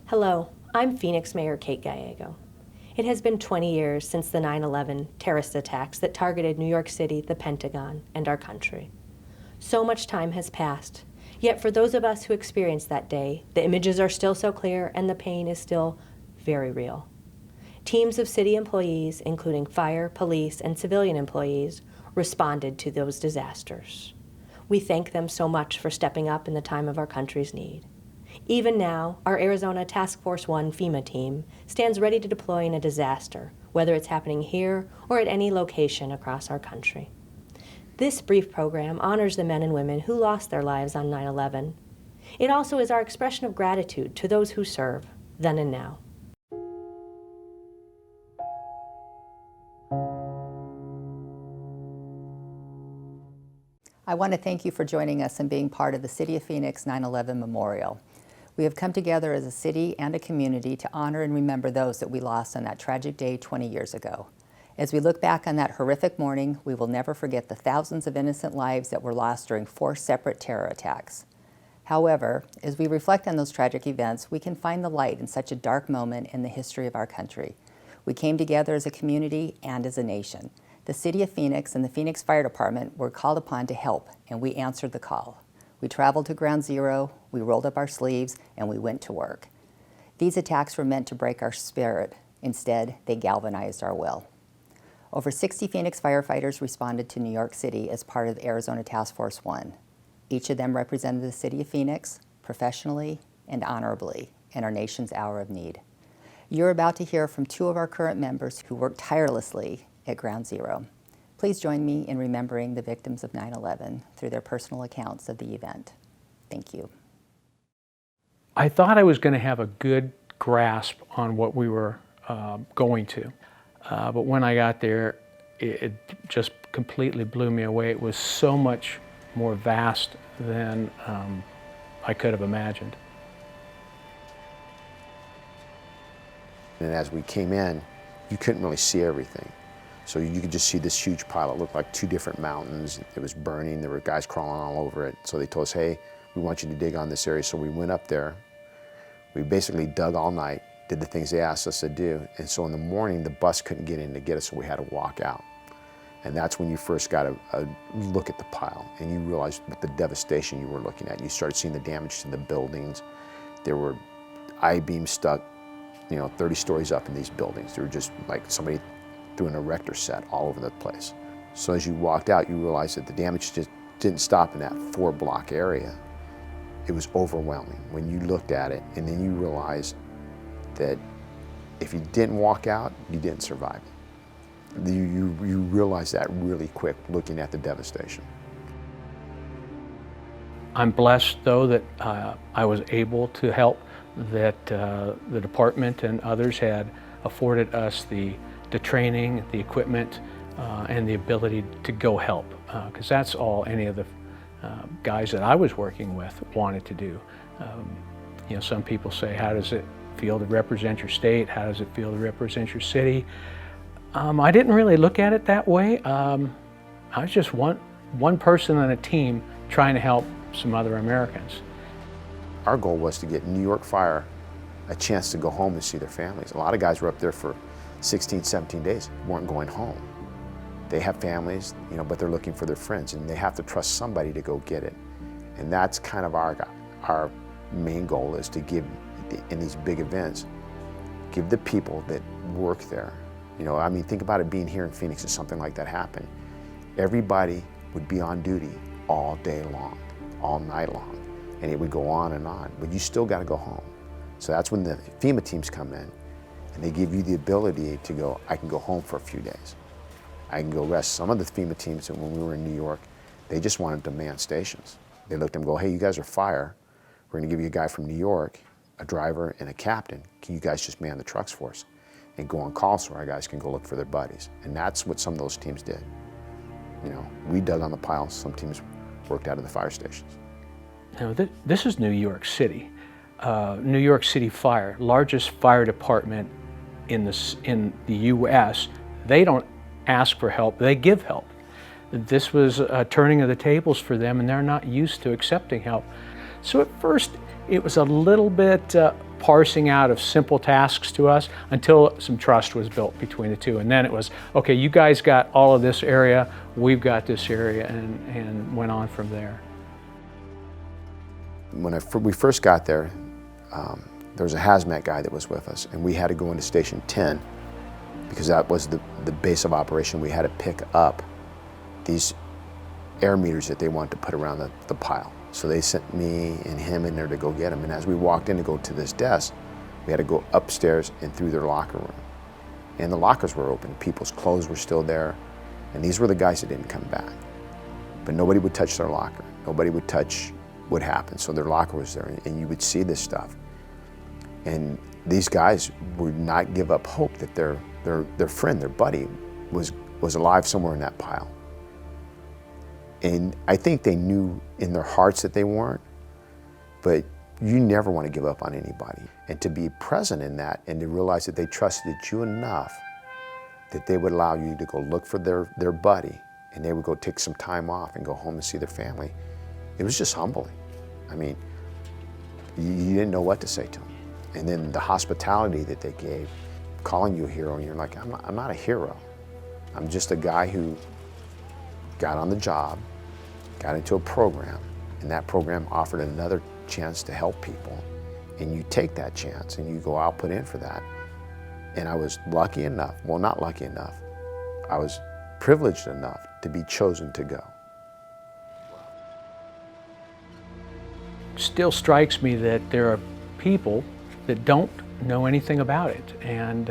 Hello, I'm Phoenix Mayor Kate Gallego. It has been 20 years since the 9/11 terrorist attacks that targeted New York City, the Pentagon, and our country. So much time has passed, yet for those of us who experienced that day, the images are still so clear and the pain is still very real. Teams of city employees, including fire, police, and civilian employees, responded to those disasters. We thank them so much for stepping up in the time of our country's need. Even now, our Arizona Task Force 1 FEMA team stands ready to deploy in a disaster, whether it's happening here or at any location across our country. This brief program honors the men and women who lost their lives on 9/11. It also is our expression of gratitude to those who serve, then and now. I want to thank you for joining us and being part of the City of Phoenix 9/11 Memorial. We have come together as a city and a community to honor and remember those that we lost on that tragic day 20 years ago. As we look back on that horrific morning, we will never forget the thousands of innocent lives that were lost during 4 separate terror attacks. However, as we reflect on those tragic events, we can find the light in such a dark moment in the history of our country. We came together as a community and as a nation. The City of Phoenix and the Phoenix Fire Department were called upon to help, and we answered the call. We traveled to Ground Zero, we rolled up our sleeves, and we went to work. These attacks were meant to break our spirit. Instead, they galvanized our will. Over 60 Phoenix firefighters responded to New York City as part of Arizona Task Force 1. Each of them represented the City of Phoenix professionally and honorably in our nation's hour of need. You're about to hear from 2 of our current members who worked tirelessly at Ground Zero. Please join me in remembering the victims of 9/11 through their personal accounts of the event. Thank you. I thought I was going to have a good grasp on what we were going to, but when I got there, it just completely blew me away. It was so much more vast than I could have imagined. And as we came in, you couldn't really see everything. So you could just see this huge pile. It looked like 2 different mountains. It was burning. There were guys crawling all over it. So they told us, hey, we want you to dig on this area. So we went up there. We basically dug all night, did the things they asked us to do. And so in the morning, the bus couldn't get in to get us, so we had to walk out. And that's when you first got a look at the pile, and you realized the devastation you were looking at. You started seeing the damage to the buildings. There were I-beams stuck, 30 stories up in these buildings. They were just like somebody threw an erector set all over the place. So as you walked out, you realized that the damage just didn't stop in that 4-block area. It was overwhelming when you looked at it, and then you realized that if you didn't walk out, you didn't survive it. You realize that really quick looking at the devastation. I'm blessed, though, that I was able to help, that the department and others had afforded us the training, the equipment, and the ability to go help, because that's all any of the guys that I was working with wanted to do. Some people say, how does it feel to represent your state? How does it feel to represent your city? I didn't really look at it that way. I was just one person on a team trying to help some other Americans. Our goal was to get New York Fire a chance to go home and see their families. A lot of guys were up there for 16, 17 days, weren't going home. They have families, but they're looking for their friends, and they have to trust somebody to go get it. And that's kind of our main goal, is to give, in these big events, give the people that work there. Think about it being here in Phoenix if something like that happened. Everybody would be on duty all day long, all night long, and it would go on, but you still got to go home. So that's when the FEMA teams come in, and they give you the ability to go, I can go home for a few days. I can go rest. Some of the FEMA teams, when we were in New York, they just wanted to man stations. They looked at them and go, hey, you guys are fire. We're going to give you a guy from New York, a driver and a captain. Can you guys just man the trucks for us and go on call so our guys can go look for their buddies? And that's what some of those teams did. We dug on the piles. Some teams worked out of the fire stations. Now, this is New York City. New York City Fire, largest fire department in the U.S. They don't ask for help, they give help. This was a turning of the tables for them, and they're not used to accepting help. So at first, it was a little bit parsing out of simple tasks to us until some trust was built between the two. And then it was, okay, you guys got all of this area, we've got this area, and went on from there. When we first got there, there was a hazmat guy that was with us, and we had to go into Station 10 because that was the base of operation. We had to pick up these air meters that they wanted to put around the pile. So they sent me and him in there to go get them. And as we walked in to go to this desk, we had to go upstairs and through their locker room. And the lockers were open. People's clothes were still there. And these were the guys that didn't come back. But nobody would touch their locker. Nobody would touch what happened. So their locker was there, and you would see this stuff. And these guys would not give up hope that their friend, their buddy, was alive somewhere in that pile. And I think they knew in their hearts that they weren't, but you never want to give up on anybody. And to be present in that and to realize that they trusted you enough that they would allow you to go look for their buddy, and they would go take some time off and go home and see their family. It was just humbling. I mean, you didn't know what to say to them. And then the hospitality that they gave, calling you a hero, and you're like, I'm not a hero. I'm just a guy who got on the job, got into a program, and that program offered another chance to help people. And you take that chance and you go, I'll put in for that. And I was lucky enough, well, not lucky enough, I was privileged enough to be chosen to go. Still strikes me that there are people that don't know anything about it. And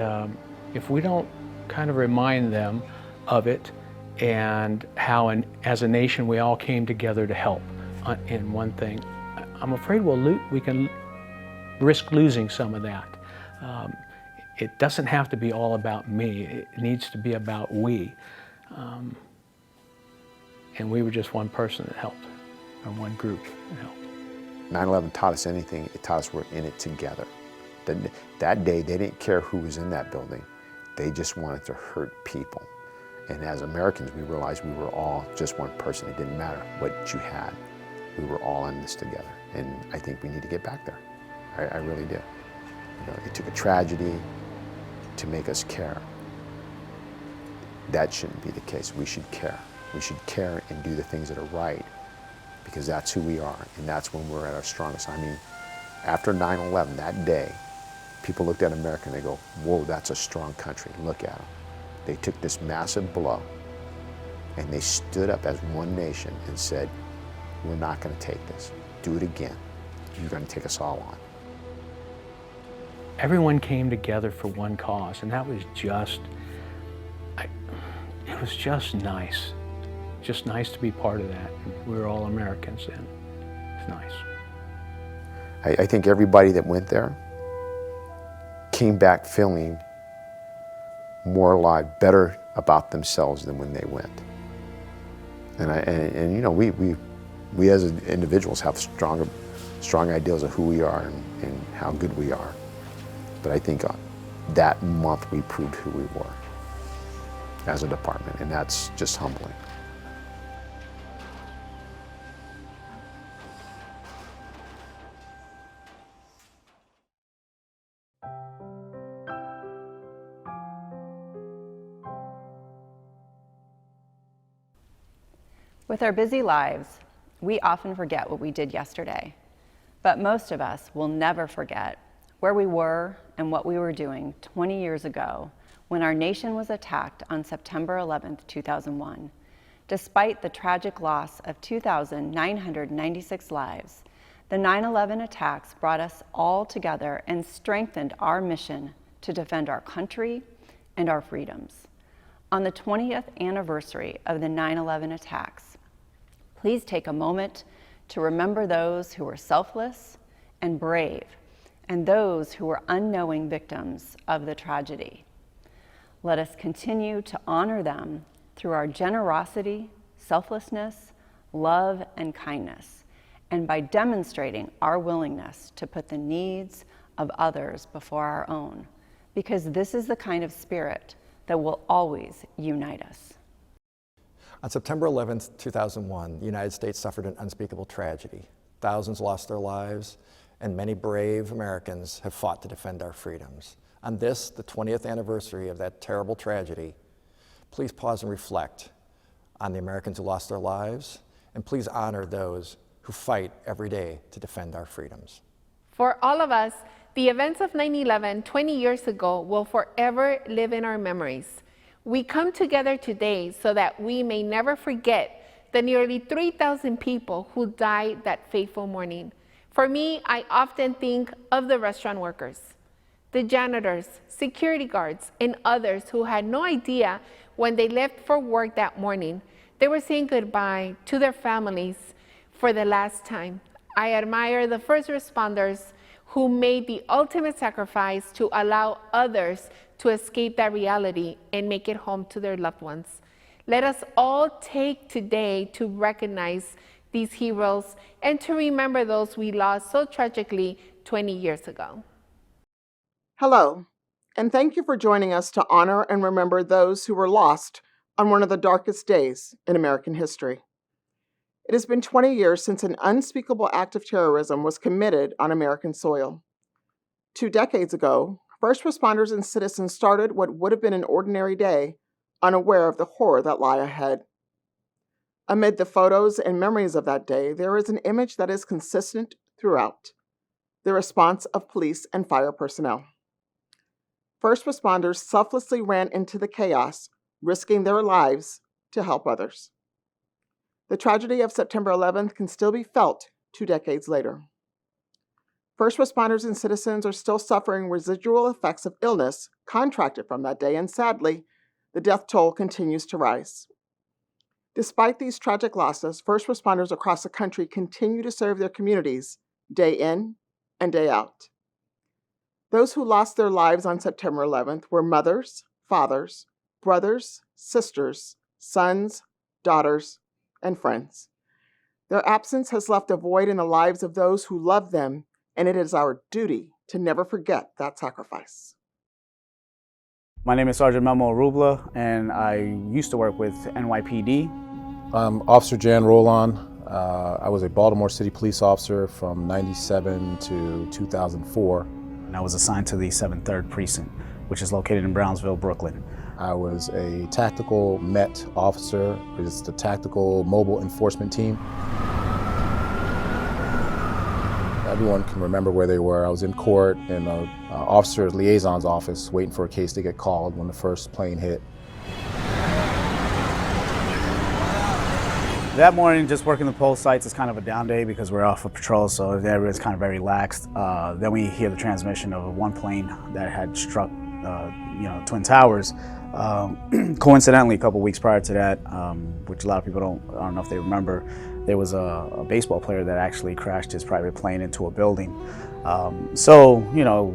if we don't kind of remind them of it, and how as a nation we all came together to help in one thing, I'm afraid we can risk losing some of that. It doesn't have to be all about me. It needs to be about we. And we were just one person that helped, or one group that helped. 9/11 taught us anything. It taught us we're in it together. That day, they didn't care who was in that building. They just wanted to hurt people. And as Americans, we realized we were all just one person. It didn't matter what you had. We were all in this together. And I think we need to get back there. I really do. You know, it took a tragedy to make us care. That shouldn't be the case. We should care. We should care and do the things that are right, because that's who we are, and that's when we're at our strongest. I mean, after 9/11, that day, people looked at America and they go, whoa, that's a strong country. Look at them. They took this massive blow and they stood up as one nation and said, we're not going to take this. Do it again. You're going to take us all on. Everyone came together for one cause, and that was just, it was just nice. Just nice to be part of that. We were all Americans, and it's nice. I think everybody that went there came back feeling more alive, better about themselves than when they went. And you know, we as individuals have strong ideals of who we are and how good we are. But I think that month we proved who we were as a department, and that's just humbling. With our busy lives, we often forget what we did yesterday, but most of us will never forget where we were and what we were doing 20 years ago when our nation was attacked on September 11th, 2001. Despite the tragic loss of 2,996 lives, the 9/11 attacks brought us all together and strengthened our mission to defend our country and our freedoms. On the 20th anniversary of the 9/11 attacks, please take a moment to remember those who were selfless and brave, and those who were unknowing victims of the tragedy. Let us continue to honor them through our generosity, selflessness, love, and kindness, and by demonstrating our willingness to put the needs of others before our own, because this is the kind of spirit that will always unite us. On September 11th, 2001, the United States suffered an unspeakable tragedy. Thousands lost their lives, and many brave Americans have fought to defend our freedoms. On this, the 20th anniversary of that terrible tragedy, please pause and reflect on the Americans who lost their lives, and please honor those who fight every day to defend our freedoms. For all of us, the events of 9/11 20 years ago will forever live in our memories. We come together today so that we may never forget the nearly 3,000 people who died that fateful morning. For me, I often think of the restaurant workers, the janitors, security guards, and others who had no idea when they left for work that morning, they were saying goodbye to their families for the last time. I admire the first responders who made the ultimate sacrifice to allow others to escape that reality and make it home to their loved ones. Let us all take today to recognize these heroes and to remember those we lost so tragically 20 years ago. Hello, and thank you for joining us to honor and remember those who were lost on one of the darkest days in American history. It has been 20 years since an unspeakable act of terrorism was committed on American soil. 2 decades ago, first responders and citizens started what would have been an ordinary day, unaware of the horror that lay ahead. Amid the photos and memories of that day, there is an image that is consistent throughout: the response of police and fire personnel. First responders selflessly ran into the chaos, risking their lives to help others. The tragedy of September 11th can still be felt 2 decades later. First responders and citizens are still suffering residual effects of illness contracted from that day, and sadly, the death toll continues to rise. Despite these tragic losses, first responders across the country continue to serve their communities day in and day out. Those who lost their lives on September 11th were mothers, fathers, brothers, sisters, sons, daughters, and friends. Their absence has left a void in the lives of those who love them, and it is our duty to never forget that sacrifice. My name is Sergeant Memo Arubla, and I used to work with NYPD. I'm Officer Jan Roland. I was a Baltimore City police officer from '97 to 2004. And I was assigned to the 7th 3rd Precinct, which is located in Brownsville, Brooklyn. I was a tactical MET officer. It's the Tactical Mobile Enforcement Team. Everyone can remember where they were. I was in court in the officer's liaison's office waiting for a case to get called when the first plane hit. That morning, just working the poll sites is kind of a down day because we're off of patrol, so everyone's kind of very relaxed. Then we hear the transmission of one plane that had struck Twin Towers. Coincidentally, a couple weeks prior to that, which a lot of people I don't know if they remember, there was a baseball player that actually crashed his private plane into a building. So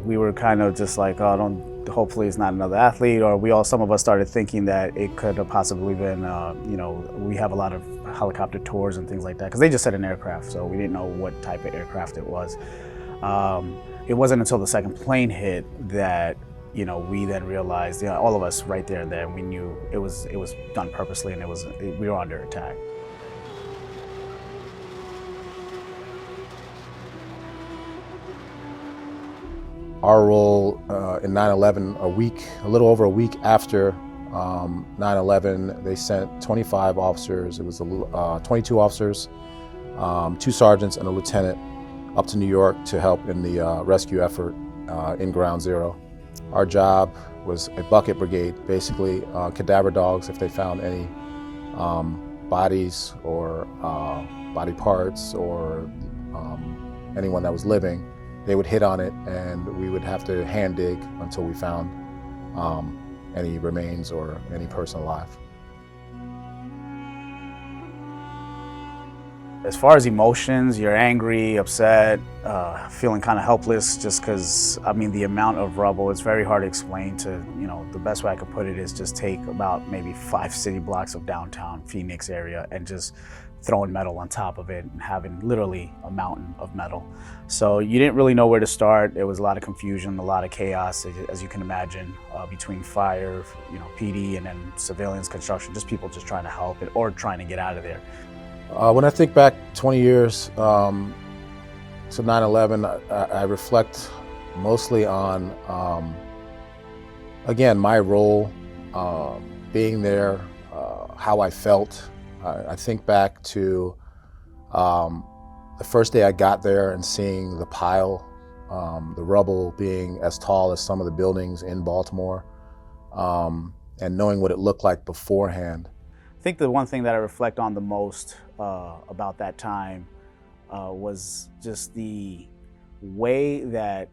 we were kind of just like, hopefully it's not another athlete, or some of us started thinking that it could have possibly been, we have a lot of helicopter tours and things like that, because they just said an aircraft, so we didn't know what type of aircraft it was. It wasn't until the second plane hit that we then realized, all of us right there and then, we knew it was done purposely, and we were under attack. Our role in 9/11, a little over a week after 9/11, they sent 25 officers. It was 22 officers, 2 sergeants, and a lieutenant up to New York to help in the rescue effort in Ground Zero. Our job was a bucket brigade, basically cadaver dogs. If they found any bodies or body parts or anyone that was living, they would hit on it, and we would have to hand dig until we found any remains or any person alive. As far as emotions, you're angry, upset, feeling kind of helpless, just because, the amount of rubble, it's very hard to explain the best way I could put it is just take about maybe 5 city blocks of downtown Phoenix area and just throwing metal on top of it and having literally a mountain of metal. So you didn't really know where to start. There was a lot of confusion, a lot of chaos, as you can imagine, between fire, PD, and then civilians, construction, just people just trying to help it or trying to get out of there. When I think back 20 years, to 9/11, I reflect mostly on, again, my role, being there, how I felt. I think back to the first day I got there and seeing the pile, the rubble being as tall as some of the buildings in Baltimore, and knowing what it looked like beforehand. I think the one thing that I reflect on the most about that time was just the way that,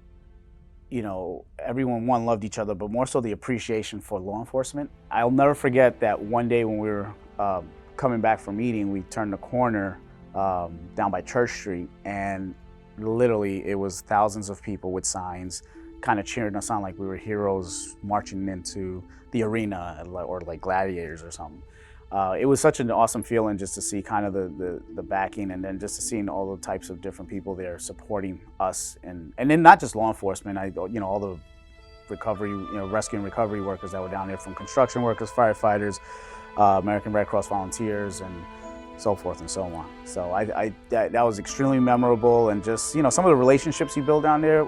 you know, everyone, one, loved each other, but more so the appreciation for law enforcement. I'll never forget that one day when we were coming back from meeting, we turned the corner down by Church Street, and literally it was thousands of people with signs kind of cheering us on like we were heroes marching into the arena or like gladiators or something. It was such an awesome feeling just to see kind of the backing, and then just to seeing all the types of different people there supporting us, and then not just law enforcement, you know, all the recovery, you know, rescue and recovery workers that were down there, from construction workers, firefighters, American Red Cross volunteers, and so forth and so on. So that was extremely memorable, and just, you know, some of the relationships you build down there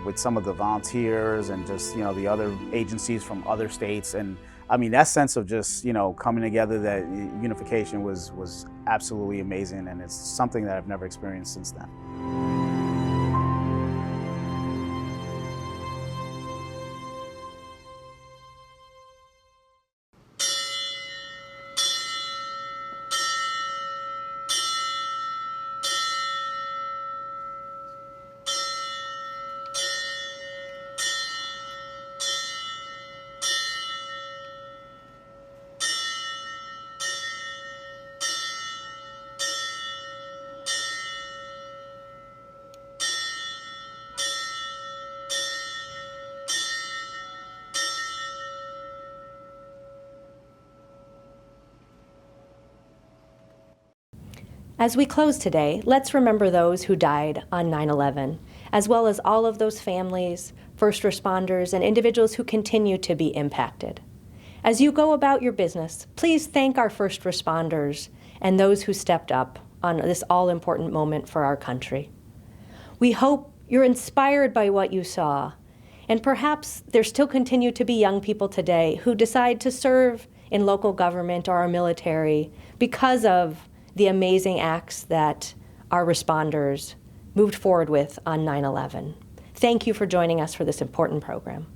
with some of the volunteers and just, you know, the other agencies from other states. And I mean, that sense of just, you know, coming together, that unification was absolutely amazing, and it's something that I've never experienced since then. As we close today, let's remember those who died on 9/11, as well as all of those families, first responders, and individuals who continue to be impacted. As you go about your business, please thank our first responders and those who stepped up on this all-important moment for our country. We hope you're inspired by what you saw, and perhaps there still continue to be young people today who decide to serve in local government or our military because of the amazing acts that our responders moved forward with on 9/11. Thank you for joining us for this important program.